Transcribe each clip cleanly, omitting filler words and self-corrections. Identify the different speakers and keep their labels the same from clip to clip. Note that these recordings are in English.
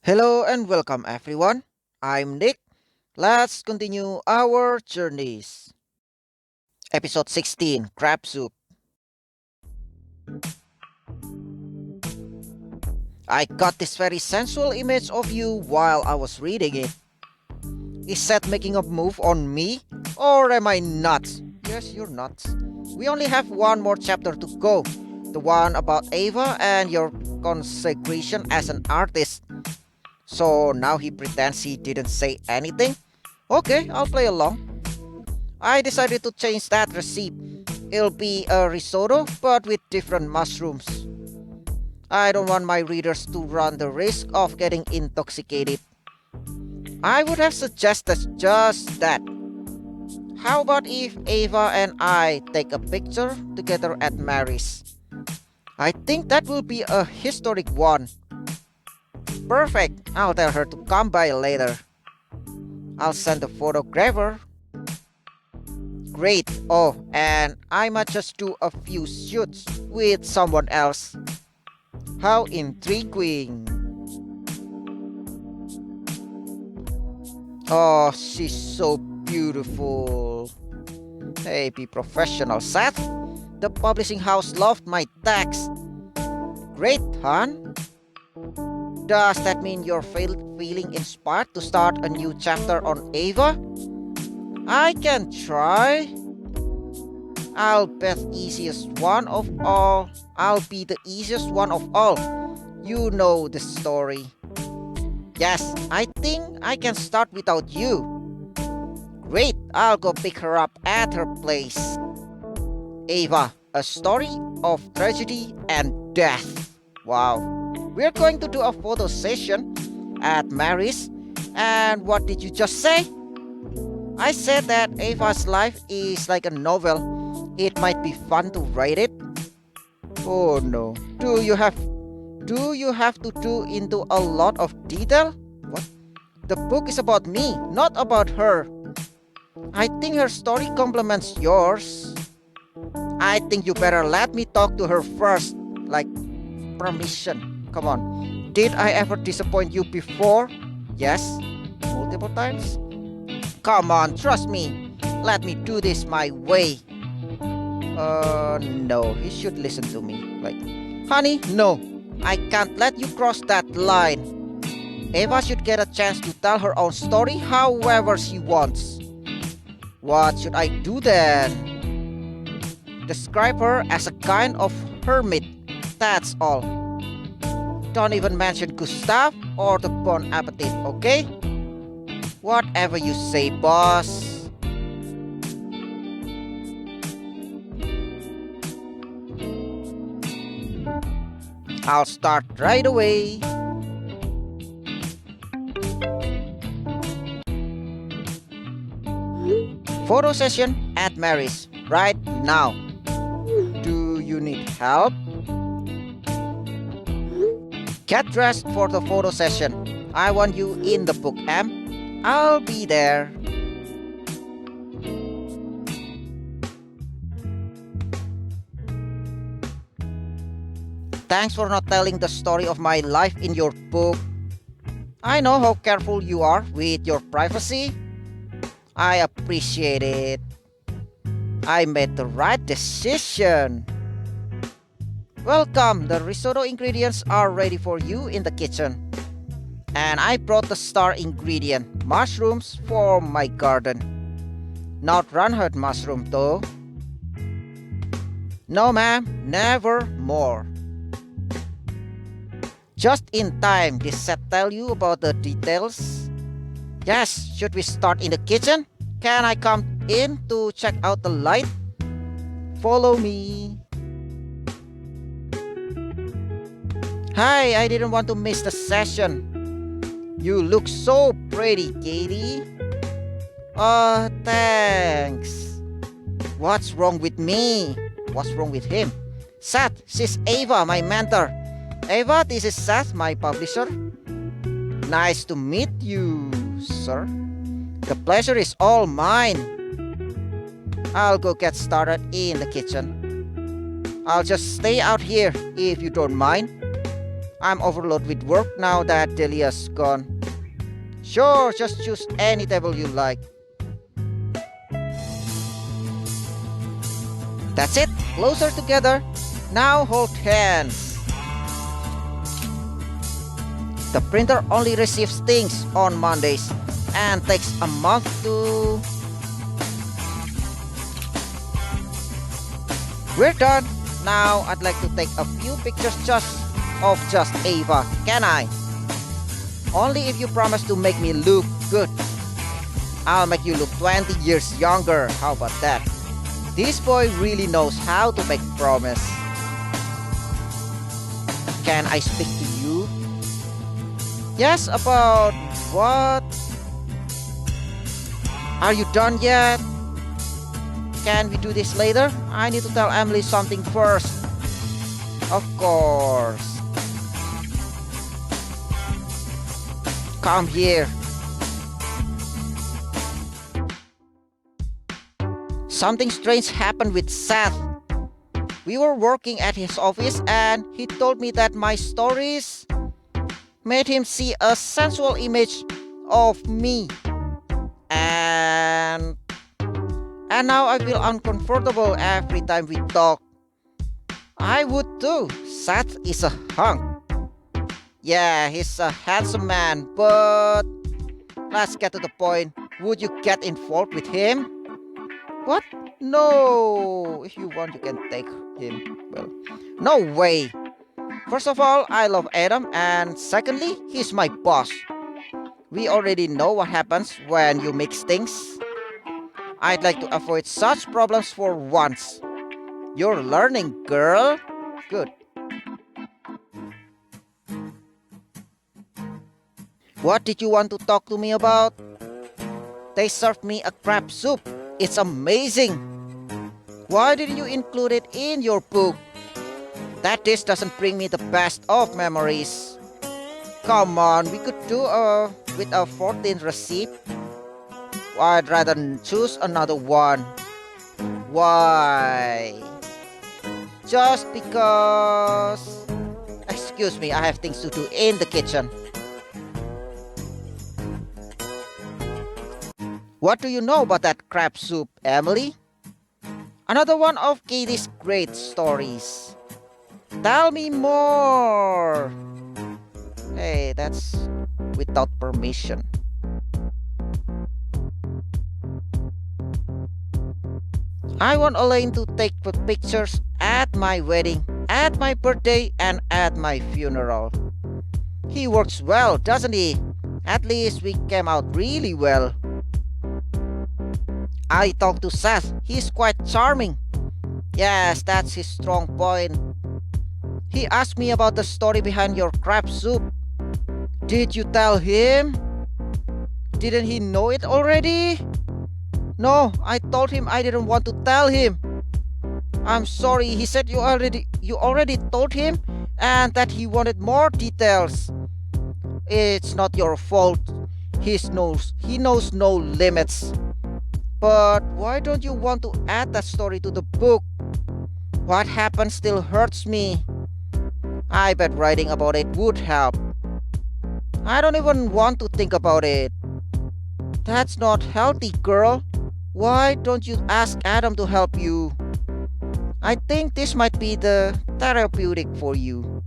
Speaker 1: Hello and welcome everyone. I'm Nick. Let's continue our journeys. Episode 16 Crab Soup. I got this very sensual image of you while I was reading it. Is Seth making a move on me? Or am I nuts? Yes, you're nuts. We only have one more chapter to go. The one about Ava and your consecration as an artist. So now he pretends he didn't say anything? Okay, I'll play along. I decided to change that recipe. It'll be a risotto but with different mushrooms. I don't want my readers to run the risk of getting intoxicated. I would have suggested just that. How about if Ava and I take a picture together at Mary's? I think that will be a historic one. Perfect. I'll tell her to come by later. I'll send the photographer. Great. Oh, and I might just do a few shoots with someone else. How intriguing. Oh, she's so beautiful. Hey, be professional, Seth. The publishing house loved my text. Great, hon. Does that mean you're feeling inspired to start a new chapter on Ava? I can try. I'll bet easiest one of all. I'll be the easiest one of all. You know the story. Yes, I think I can start without you. Great, I'll go pick her up at her place. Ava, a story of tragedy and death. Wow. We're going to do a photo session at Mary's. And what did you just say? I said that Ava's life is like a novel. It might be fun to write it. Oh no. Do you have to do into a lot of detail? What? The book is about me, not about her. I think her story complements yours. I think you better let me talk to her first. Like permission. Come on. Did I ever disappoint you before? Yes. Multiple times? Come on, trust me. Let me do this my way. No, he should listen to me. Like, honey, no. I can't let you cross that line. Ava should get a chance to tell her own story however she wants. What should I do then? Describe her as a kind of hermit. That's all. Don't even mention Gustav or the Bon Appetit, okay? Whatever you say, boss. I'll start right away. Photo session at Mary's right now. Do you need help? Get dressed for the photo session. I want you in the book, Em. I'll be there. Thanks for not telling the story of my life in your book. I know how careful you are with your privacy. I appreciate it. I made the right decision. Welcome, the risotto ingredients are ready for you in the kitchen. And I brought the star ingredient, mushrooms for my garden. Not runhead mushroom though. No ma'am, never more. Just in time, did Seth tell you about the details? Yes, should we start in the kitchen? Can I come in to check out the light? Follow me. Hi, I didn't want to miss the session. You look so pretty, Katie. Oh, thanks. What's wrong with me? What's wrong with him? Seth, she's Ava, my mentor. Ava, this is Seth, my publisher. Nice to meet you, sir. The pleasure is all mine. I'll go get started in the kitchen. I'll just stay out here if you don't mind. I'm overloaded with work now that Delia's gone. Sure, just choose any table you like. That's it, closer together. Now hold hands. The printer only receives things on Mondays and takes a month to... We're done. Now I'd like to take a few pictures of just Ava, can I? Only if you promise to make me look good. I'll make you look 20 years younger, how about that? This boy really knows how to make promise. Can I speak to you? Yes, about what? Are you done yet? Can we do this later? I need to tell Emily something first. Of course. Come here. Something strange happened with Seth. We were working at his office and he told me that my stories made him see a sensual image of me. And now I feel uncomfortable every time we talk. I would too. Seth is a hunk. Yeah, he's a handsome man, but let's get to the point. Would you get involved with him? What? No. If you want, you can take him. Well, no way. First of all, I love Adam, and secondly, he's my boss. We already know what happens when you mix things. I'd like to avoid such problems for once. You're learning, girl. Good. What did you want to talk to me about? They served me a crab soup. It's amazing. Why didn't you include it in your book? That dish doesn't bring me the best of memories. Come on, we could do with a 14th receipt. I'd rather choose another one. Why? Just because... Excuse me, I have things to do in the kitchen. What do you know about that crab soup, Emily? Another one of Katie's great stories. Tell me more. Hey, that's without permission. I want Elaine to take the pictures at my wedding, at my birthday, and at my funeral. He works well, doesn't he? At least we came out really well. I talked to Seth. He's quite charming. Yes, that's his strong point. He asked me about the story behind your crab soup. Did you tell him? Didn't he know it already? No, I told him I didn't want to tell him. I'm sorry, he said you already told him and that he wanted more details. It's not your fault. He knows no limits. But why don't you want to add that story to the book? What happened still hurts me. I bet writing about it would help. I don't even want to think about it. That's not healthy, girl. Why don't you ask Adam to help you? I think this might be the therapeutic for you.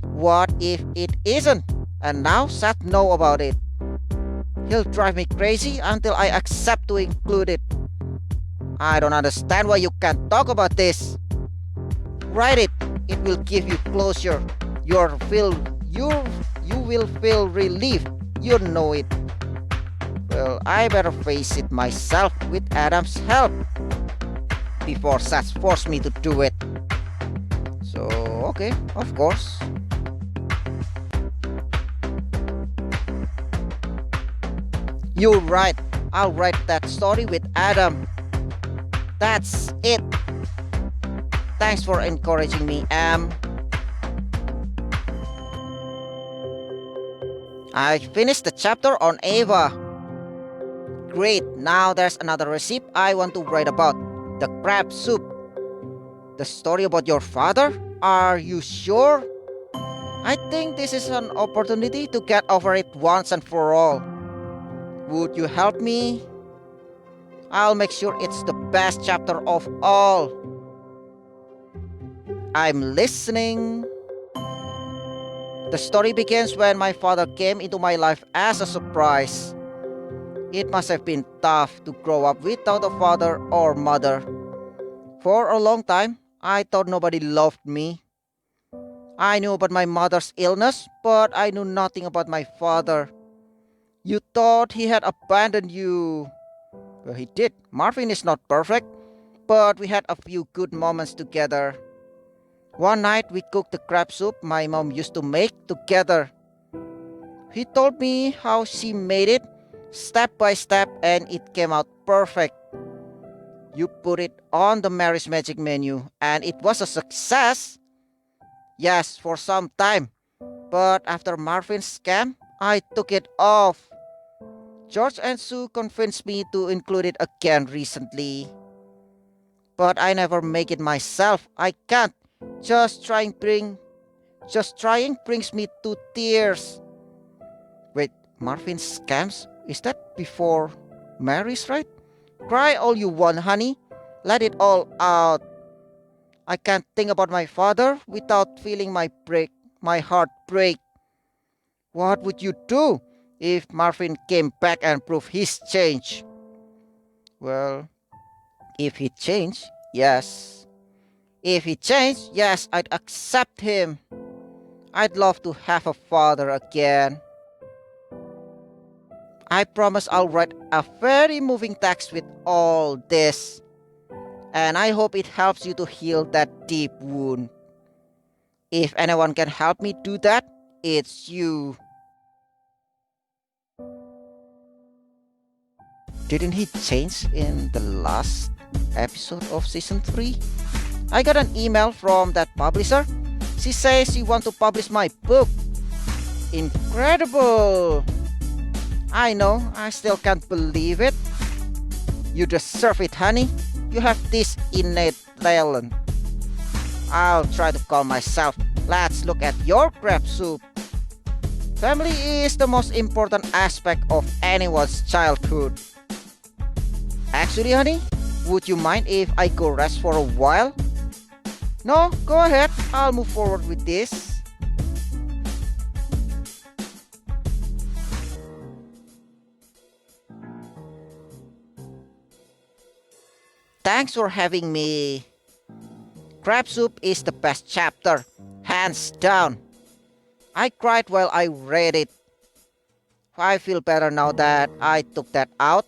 Speaker 1: What if it isn't? And now Seth knows about it. He'll drive me crazy until I accept to include it. I don't understand why you can't talk about this. Write it. It will give you closure. You will feel relief. You know it. Well, I better face it myself with Adam's help before Seth forced me to do it. So, okay, of course. You're right. I'll write that story with Adam. That's it. Thanks for encouraging me, Am. I finished the chapter on Ava. Great, now there's another recipe I want to write about. The crab soup. The story about your father? Are you sure? I think this is an opportunity to get over it once and for all. Would you help me? I'll make sure it's the best chapter of all. I'm listening. The story begins when my father came into my life as a surprise. It must have been tough to grow up without a father or mother. For a long time, I thought nobody loved me. I knew about my mother's illness, but I knew nothing about my father. You thought he had abandoned you. Well, he did. Marvin is not perfect, but we had a few good moments together. One night we cooked the crab soup my mom used to make together. He told me how she made it step by step and it came out perfect. You put it on the Mary's Magic menu and it was a success. Yes, for some time. But after Marvin's scam, I took it off. George and Sue convinced me to include it again recently. But I never make it myself. I can't. Just trying brings me to tears. Wait, Marvin's scams? Is that before Mary's, right? Cry all you want, honey. Let it all out. I can't think about my father without feeling my heart break. What would you do if Marvin came back and proved his change? Well, if he changed, yes. If he changed, yes, I'd accept him. I'd love to have a father again. I promise I'll write a very moving text with all this. And I hope it helps you to heal that deep wound. If anyone can help me do that, it's you. Didn't he change in the last episode of season 3? I got an email from that publisher. She says she wants to publish my book. Incredible! I know, I still can't believe it. You deserve it, honey. You have this innate talent. I'll try to calm myself. Let's look at your crab soup. Family is the most important aspect of anyone's childhood. Actually, honey, would you mind if I go rest for a while? No, go ahead. I'll move forward with this. Thanks for having me. Crab soup is the best chapter, hands down. I cried while I read it. I feel better now that I took that out.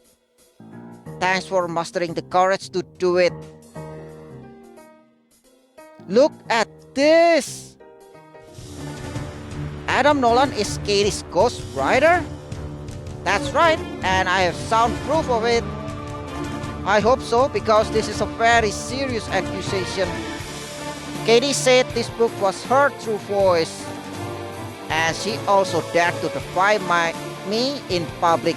Speaker 1: Thanks for mustering the courage to do it. Look at this! Adam Nolan is Katie's ghost writer? That's right, and I have sound proof of it. I hope so, because this is a very serious accusation. Katie said this book was her true voice. And she also dared to defy me in public.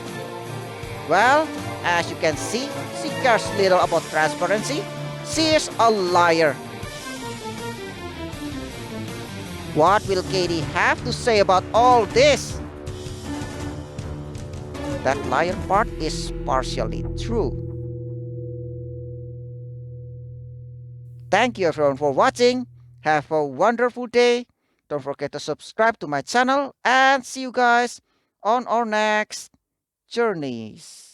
Speaker 1: Well, as you can see, she cares little about transparency. She is a liar. What will Katie have to say about all this? That liar part is partially true. Thank you everyone for watching. Have a wonderful day. Don't forget to subscribe to my channel and see you guys on our next journeys.